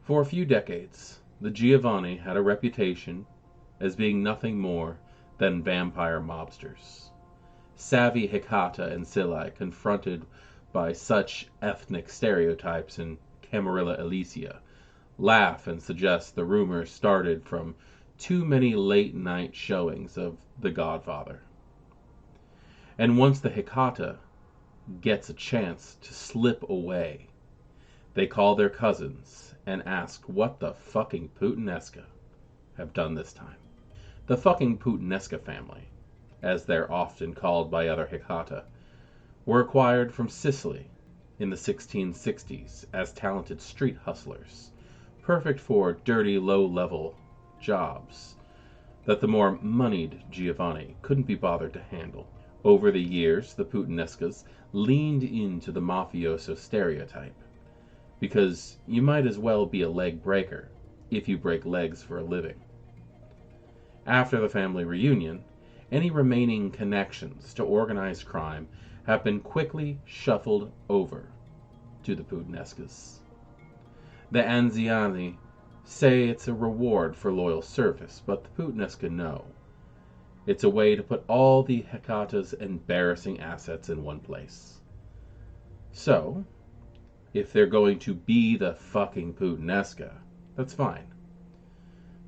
For a few decades, the Giovanni had a reputation as being nothing more than vampire mobsters. Savvy Hecata and Scylla, confronted by such ethnic stereotypes in Camarilla Elysia, laugh and suggest the rumors started from too many late-night showings of The Godfather. And once the Hecata gets a chance to slip away, they call their cousins and ask what the fucking Puttanesca have done this time. The fucking Puttanesca family, as they're often called by other Hecata, were acquired from Sicily in the 1660s as talented street hustlers, perfect for dirty, low-level jobs that the more moneyed Giovanni couldn't be bothered to handle. Over the years, the Puttanescas leaned into the mafioso stereotype, because you might as well be a leg breaker if you break legs for a living. After the family reunion, any remaining connections to organized crime have been quickly shuffled over to the Puttanescas. The Anziani say it's a reward for loyal service, but the Puttanesca know it's a way to put all the Hecata's embarrassing assets in one place. So, if they're going to be the fucking Puttanesca, that's fine.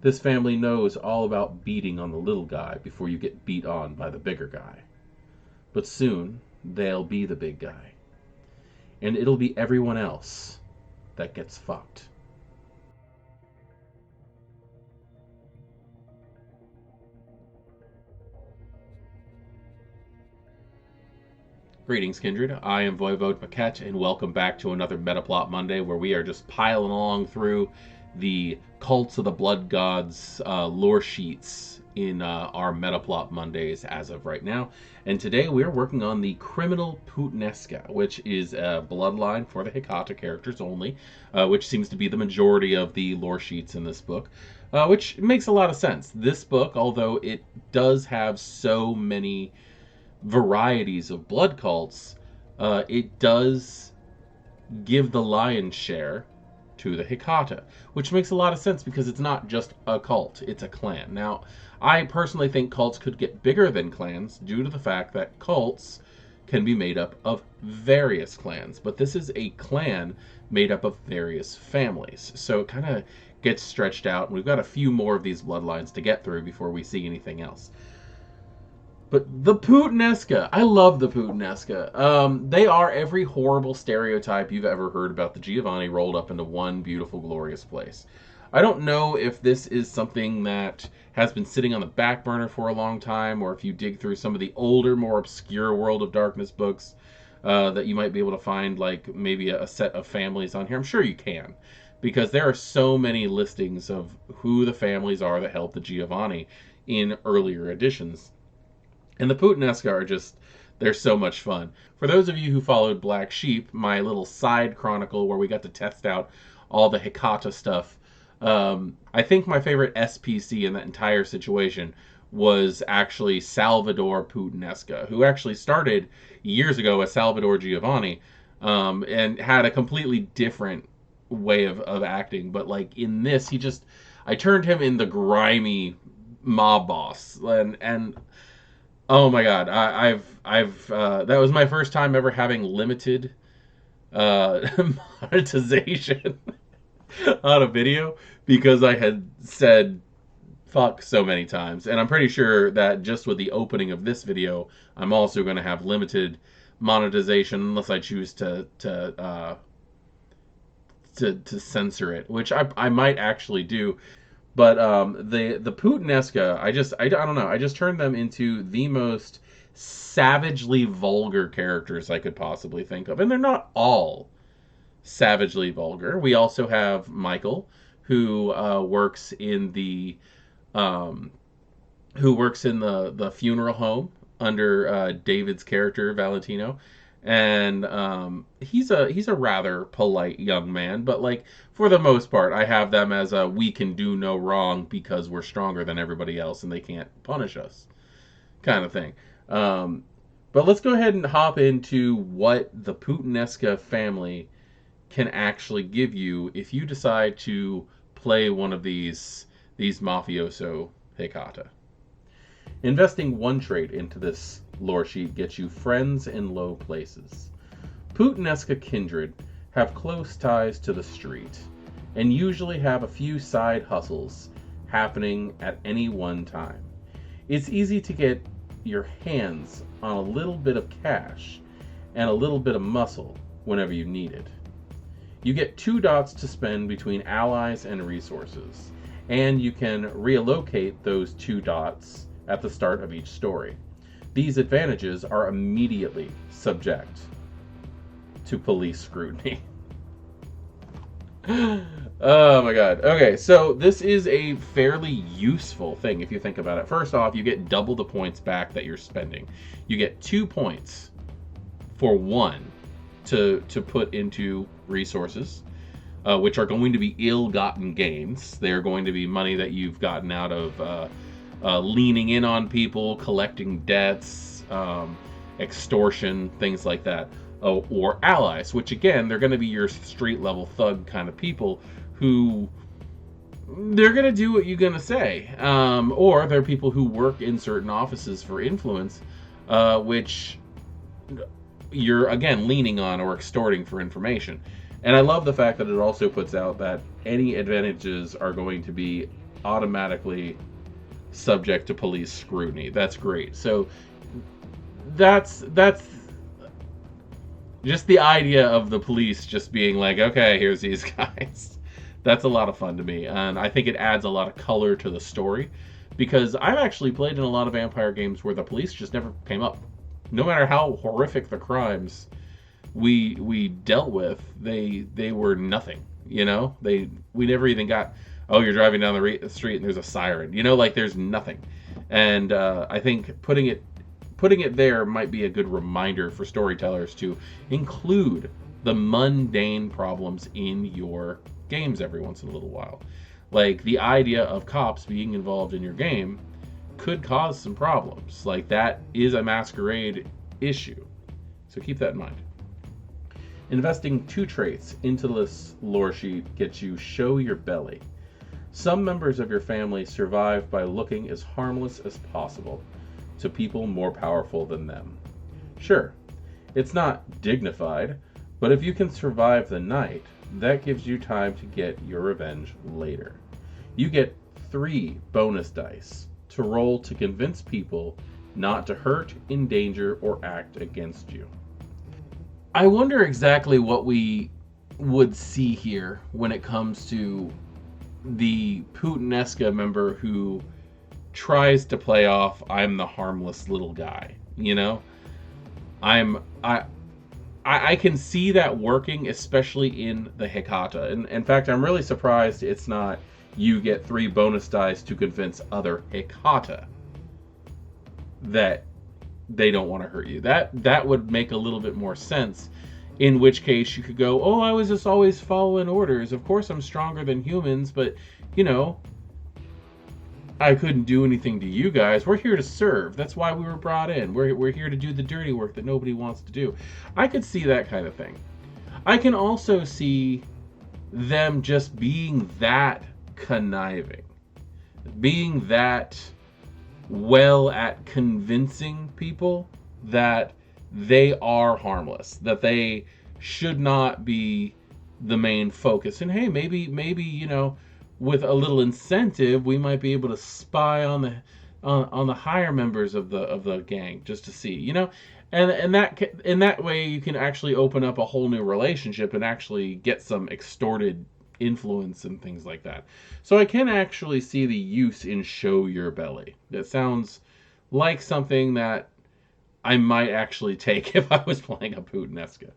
This family knows all about beating on the little guy before you get beat on by the bigger guy. But soon, they'll be the big guy. And it'll be everyone else that gets fucked. Greetings, Kindred. I am Voivode Paquette, and welcome back to another Metaplot Monday, where we are just piling along through the Cults of the Blood Gods lore sheets in our Metaplot Mondays as of right now. And today we are working on the Criminal Puttanesca, which is a bloodline for the Hecata characters only, which seems to be the majority of the lore sheets in this book, which makes a lot of sense. This book, although it does have so many varieties of blood cults, it does give the lion's share to the Hecata, which makes a lot of sense because it's not just a cult, it's a clan. Now, I personally think cults could get bigger than clans due to the fact that cults can be made up of various clans, but this is a clan made up of various families, so it kind of gets stretched out, and we've got a few more of these bloodlines to get through before we see anything else. But the Puttanesca, I love the Puttanesca. They are every horrible stereotype you've ever heard about the Giovanni rolled up into one beautiful, glorious place. I don't know if this is something that has been sitting on the back burner for a long time, or if you dig through some of the older, more obscure World of Darkness books that you might be able to find, like maybe a set of families on here. I'm sure you can, because there are so many listings of who the families are that helped the Giovanni in earlier editions. And the Puttanesca are just, they're so much fun. For those of you who followed Black Sheep, my little side chronicle where we got to test out all the Hecata stuff, I think my favorite SPC in that entire situation was actually Salvador Puttanesca, who actually started years ago as Salvador Giovanni, and had a completely different way of acting. But like in this, I turned him in the grimy mob boss, and oh my god, I've that was my first time ever having limited monetization on a video, because I had said fuck so many times, and I'm pretty sure that just with the opening of this video, I'm also going to have limited monetization unless I choose to censor it, which I might actually do. But the Puttanesca, I don't know. I just turned them into the most savagely vulgar characters I could possibly think of, and they're not all savagely vulgar. We also have Michael, who works in the funeral home under David's character Valentino. And he's a rather polite young man, but like for the most part, I have them as a we can do no wrong because we're stronger than everybody else and they can't punish us kind of thing. But let's go ahead and hop into what the Puttanesca family can actually give you if you decide to play one of these mafioso Hekata. Investing one trait into this lore sheet gets you friends in low places. Puttanesca Kindred have close ties to the street and usually have a few side hustles happening at any one time. It's easy to get your hands on a little bit of cash and a little bit of muscle whenever you need it. You get 2 dots to spend between allies and resources, and you can relocate those 2 dots at the start of each story. These advantages are immediately subject to police scrutiny. Oh my god. Okay, so this is a fairly useful thing if you think about it. First off, you get double the points back that you're spending. You get 2 points for 1 to put into resources, which are going to be ill-gotten gains. They're going to be money that you've gotten out of leaning in on people, collecting debts, extortion, things like that. Or allies, which again, they're going to be your street-level thug kind of people who they're going to do what you're going to say. Or they're people who work in certain offices for influence, which you're, again, leaning on or extorting for information. And I love the fact that it also puts out that any advantages are going to be automatically subject to police scrutiny. That's great. So that's just the idea of the police just being like, okay, here's these guys. That's a lot of fun to me. And I think it adds a lot of color to the story, because I've actually played in a lot of vampire games where the police just never came up. No matter how horrific the crimes we dealt with, they were nothing. You know, we never even got, oh, you're driving down the street and there's a siren. You know, like there's nothing. And I think putting it there might be a good reminder for storytellers to include the mundane problems in your games every once in a little while. Like the idea of cops being involved in your game could cause some problems. Like that is a masquerade issue. So keep that in mind. Investing 2 traits into this lore sheet gets you show your belly. Some members of your family survive by looking as harmless as possible to people more powerful than them. Sure, it's not dignified, but if you can survive the night, that gives you time to get your revenge later. You get 3 bonus dice to roll to convince people not to hurt, endanger, or act against you. I wonder exactly what we would see here when it comes to the Puttanesca member who tries to play off, I'm the harmless little guy, you know? I can see that working, especially in the Hekata. And in fact, I'm really surprised it's not you get 3 bonus dice to convince other Hekata that they don't want to hurt you. That would make a little bit more sense. In which case you could go, oh, I was just always following orders. Of course I'm stronger than humans, but, you know, I couldn't do anything to you guys. We're here to serve. That's why we were brought in. We're here to do the dirty work that nobody wants to do. I could see that kind of thing. I can also see them just being that conniving. Being that well at convincing people that they are harmless. That they should not be the main focus. And hey, maybe, you know, with a little incentive, we might be able to spy on the higher members of the gang just to see, you know, and that way you can actually open up a whole new relationship and actually get some extorted influence and things like that. So I can actually see the use in show your belly. That sounds like something that I might actually take if I was playing a Puttanesca.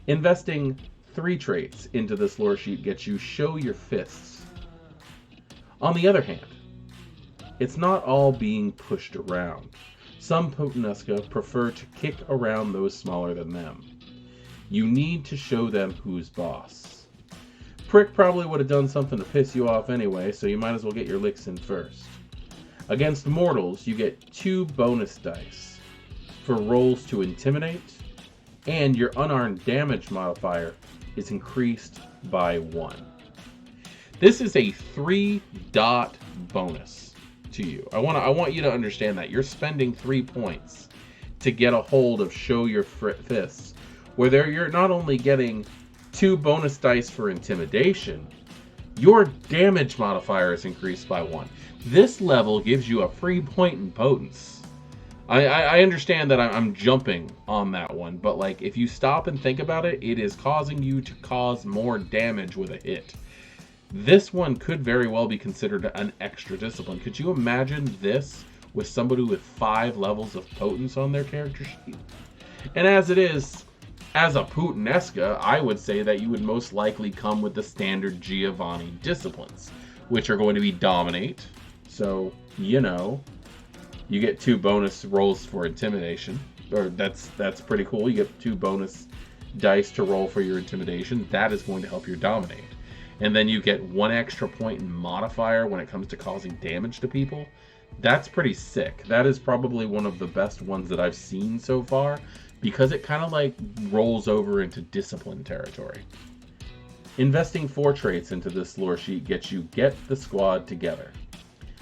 Investing 3 traits into this lore sheet gets you show your fists. On the other hand, it's not all being pushed around. Some Puttanesca prefer to kick around those smaller than them. You need to show them who's boss. Prick probably would have done something to piss you off anyway, so you might as well get your licks in first. Against mortals, you get 2 bonus dice for rolls to intimidate, and your unarmed damage modifier is increased by 1. This is a 3-dot bonus to you. I want you to understand that. You're spending 3 points to get a hold of Show Your Fists, where you're not only getting 2 bonus dice for intimidation, your damage modifier is increased by 1. This level gives you a free point in potence. I understand that I'm jumping on that one, but like if you stop and think about it, it is causing you to cause more damage with a hit. This one could very well be considered an extra discipline. Could you imagine this with somebody with 5 levels of potence on their character sheet? And as it is, as a Puttanesca, I would say that you would most likely come with the standard Giovanni disciplines, which are going to be Dominate. So, you get 2 bonus rolls for intimidation. Or that's pretty cool. You get 2 bonus dice to roll for your intimidation. That is going to help your Dominate. And then you get 1 extra point in modifier when it comes to causing damage to people. That's pretty sick. That is probably one of the best ones that I've seen so far, because it kind of like rolls over into discipline territory. Investing 4 traits into this lore sheet gets you Get the Squad Together.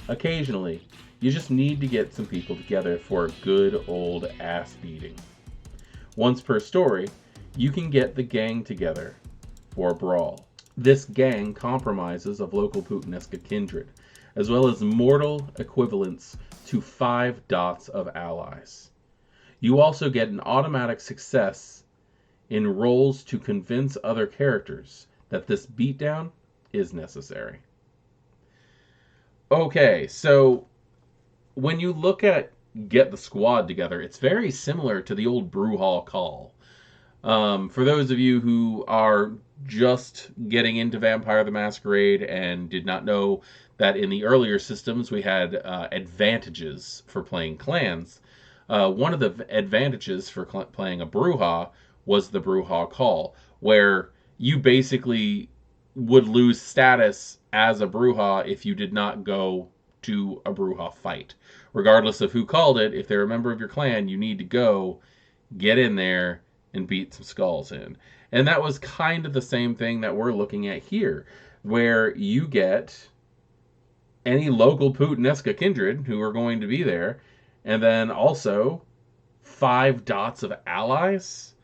Occasionally, you just need to get some people together for a good old ass beating. Once per story, you can get the gang together for a brawl. This gang compromises of local Puttanesca kindred, as well as mortal equivalents to 5 dots of allies. You also get an automatic success in rolls to convince other characters that this beatdown is necessary. Okay, so when you look at Get the Squad Together, it's very similar to the old Brew Hall Call. For those of you who are just getting into Vampire the Masquerade and did not know that in the earlier systems we had advantages for playing clans, one of the advantages for playing a Brewha was the Brewha Call, where you basically would lose status as a Brewha if you did not go to a Brewha fight. Regardless of who called it, if they're a member of your clan, you need to go, get in there, and beat some skulls in. And that was kind of the same thing that we're looking at here, where you get any local Puttanesca kindred who are going to be there, and then also 5 dots of allies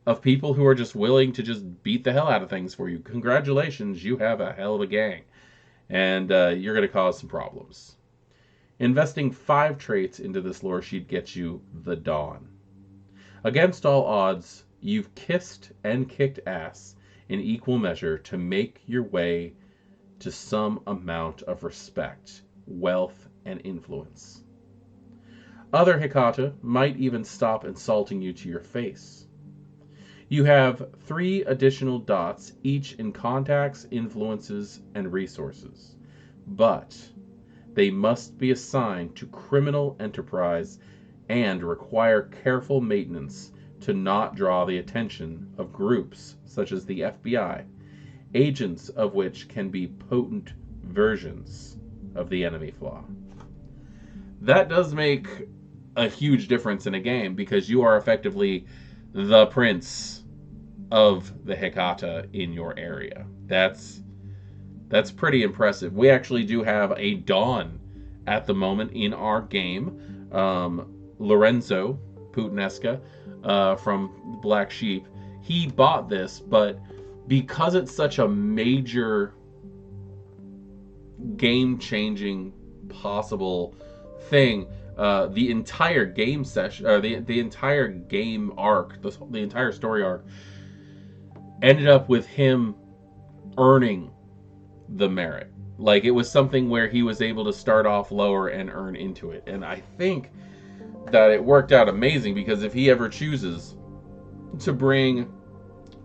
of people who are just willing to just beat the hell out of things for you. Congratulations, you have a hell of a gang. And you're going to cause some problems. Investing 5 traits into this lore sheet gets you the Dawn. Against all odds, you've kissed and kicked ass in equal measure to make your way to some amount of respect, wealth, and influence. Other Hecata might even stop insulting you to your face. You have 3 additional dots, each in contacts, influences, and resources. But they must be assigned to criminal enterprise and require careful maintenance to not draw the attention of groups such as the FBI, agents of which can be potent versions of the enemy flaw. That does make a huge difference in a game, because you are effectively the prince of the Hecata in your area. That's pretty impressive. We actually do have a Dawn at the moment in our game. Lorenzo Puttanesca from Black Sheep, he bought this, but because it's such a major game-changing possible thing, the entire game session, or the entire game arc, the entire story arc, ended up with him earning the merit. Like, it was something where he was able to start off lower and earn into it. And I think that it worked out amazing, because if he ever chooses to bring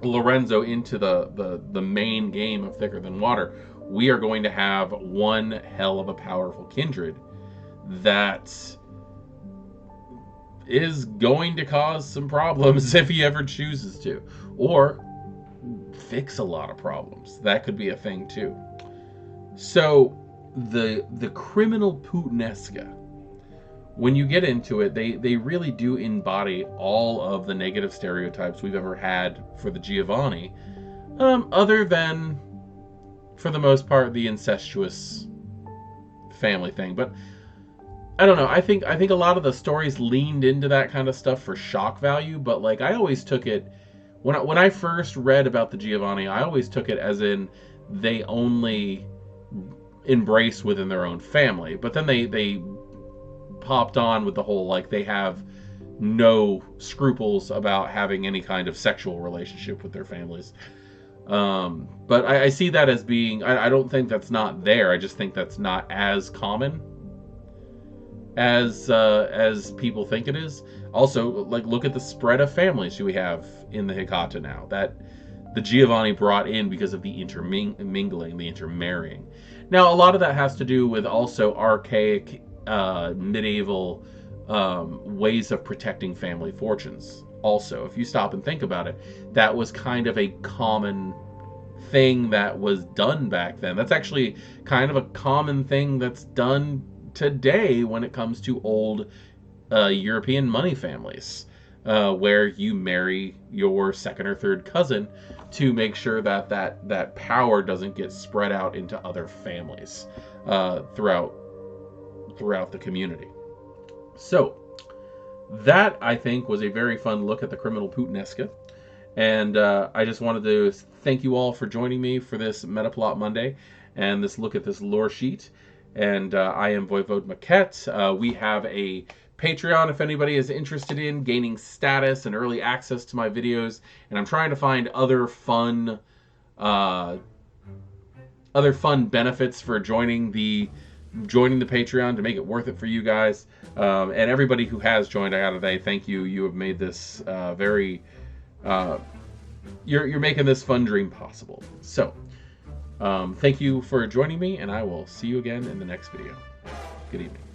Lorenzo into the main game of Thicker Than Water, we are going to have one hell of a powerful kindred that is going to cause some problems if he ever chooses to, or fix a lot of problems. That could be a thing too. So the criminal Puttanesca, when you get into it, they really do embody all of the negative stereotypes we've ever had for the Giovanni, Other than, for the most part, the incestuous family thing. But I don't know. I think a lot of the stories leaned into that kind of stuff for shock value. But like, I always took it when I first read about the Giovanni, I always took it as in they only embrace within their own family. But then they popped on with the whole like they have no scruples about having any kind of sexual relationship with their families. But I see that as being, I don't think that's not there. I just think that's not as common as people think it is. Also, like, look at the spread of families we have in the Hecata now that the Giovanni brought in because of the intermingling, the intermarrying. Now, a lot of that has to do with also archaic medieval ways of protecting family fortunes. Also, if you stop and think about it, that was kind of a common thing that was done back then. That's actually kind of a common thing that's done today when it comes to old European money families, where you marry your second or third cousin to make sure that power doesn't get spread out into other families throughout the community. So that, I think, was a very fun look at the criminal Puttanesca. And I just wanted to thank you all for joining me for this Metaplot Monday and this look at this lore sheet. And I am Voivode Maquette. We have a Patreon if anybody is interested in gaining status and early access to my videos. And I'm trying to find other fun benefits for joining the Patreon to make it worth it for you guys. And everybody who has joined, I gotta say thank you. You have made this very you're making this fun dream possible. So thank you for joining me, and I will see you again in the next video. Good evening.